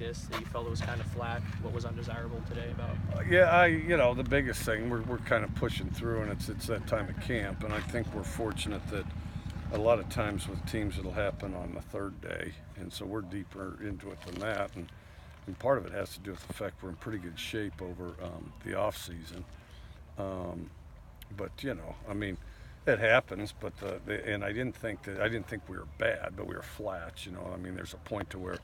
practice that you felt it was kind of flat? What was undesirable today about? Yeah, the biggest thing, we're kind of pushing through, and it's that time of camp, and I think we're fortunate that a lot of times with teams it'll happen on the third day, and so we're deeper into it than that, and part of it has to do with the fact we're in pretty good shape over the off season. But it happens. But and I didn't think we were bad, but we were flat. There's a point to where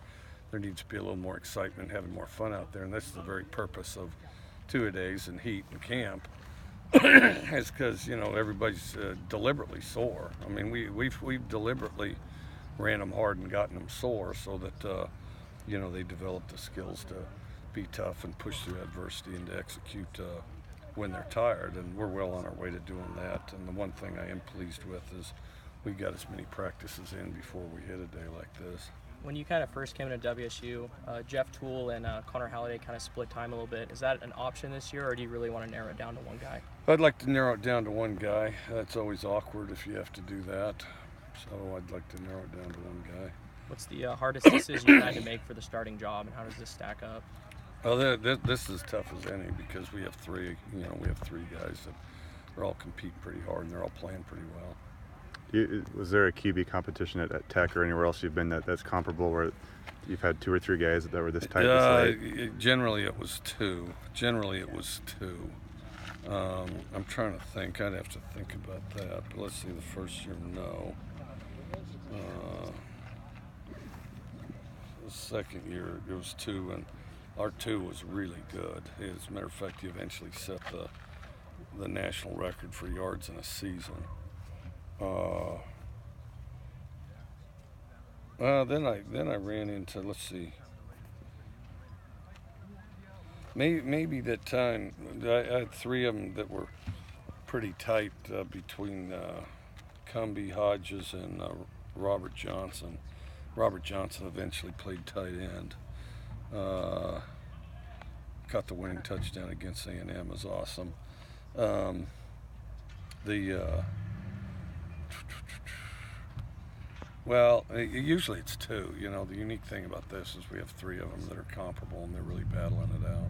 there needs to be a little more excitement, having more fun out there, and this is the very purpose of two-a-days and heat and camp. It's because everybody's deliberately sore. We've deliberately ran them hard and gotten them sore so that they develop the skills to be tough and push through adversity and to execute when they're tired, and we're well on our way to doing that. And the one thing I am pleased with is we got as many practices in before we hit a day like this. When you kind of first came into WSU, Jeff Toole and Connor Halliday kind of split time a little bit. Is that an option this year, or do you really want to narrow it down to one guy? I'd like to narrow it down to one guy. That's always awkward if you have to do that. So I'd like to narrow it down to one guy. What's the hardest decision you had to make for the starting job, and how does this stack up? Oh, this is as tough as any because we have three. We have three guys that are all competing pretty hard and they're all playing pretty well. Was there a QB competition at Tech or anywhere else you've been that's comparable where you've had two or three guys that were this tight? Generally, it was two. I'm trying to think. I'd have to think about that. But let's see. The first year, no. The second year, it was two, and our two was really good. As a matter of fact, he eventually set the national record for yards in a season. Then I ran into, let's see, maybe that time I had three of them that were pretty tight between Cumbie, Hodges, and Robert Johnson. Robert Johnson eventually played tight end. Caught the winning touchdown against A&M. It was awesome. Usually it's two. The unique thing about this is we have three of them that are comparable and they're really battling it out.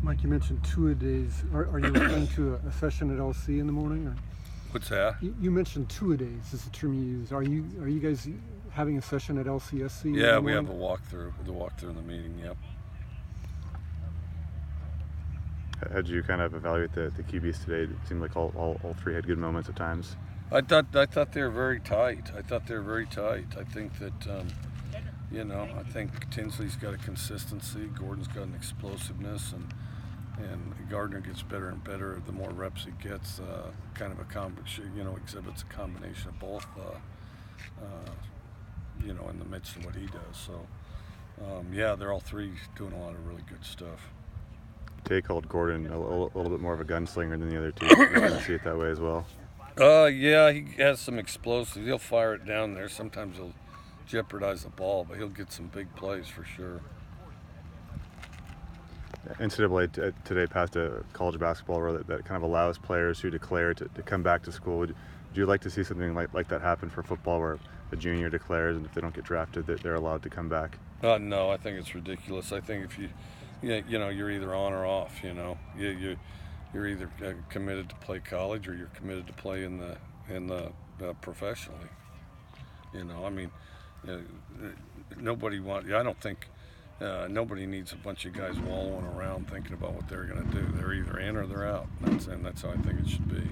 Mike, you mentioned two-a-days. Are you referring to a session at LC in the morning? Or? What's that? You mentioned two-a-days is the term you use. Are you guys having a session at LCSC? Yeah, we have a walkthrough. The walkthrough in the meeting. Yep. How did you kind of evaluate the QBs today? It seemed like all three had good moments at times. I thought they were very tight. I think that I think Tinsley's got a consistency. Gordon's got an explosiveness, and Gardner gets better and better the more reps he gets. Kind of a exhibits a combination of both. In the midst of what he does. So they're all three doing a lot of really good stuff. Tay called Gordon a little bit more of a gunslinger than the other two. You see it that way as well? He has some explosives. He'll fire it down there. Sometimes he'll jeopardize the ball, but he'll get some big plays for sure. NCAA today passed a college basketball rule that kind of allows players who declare to come back to school. Would you like to see something like that happen for football, where a junior declares and if they don't get drafted, that they're allowed to come back? No, I think it's ridiculous. I think if you're either on or off. You're either committed to play college or you're committed to play in the professionally. Nobody I don't think nobody needs a bunch of guys wallowing around thinking about what they're going to do. They're either in or they're out. And that's how I think it should be.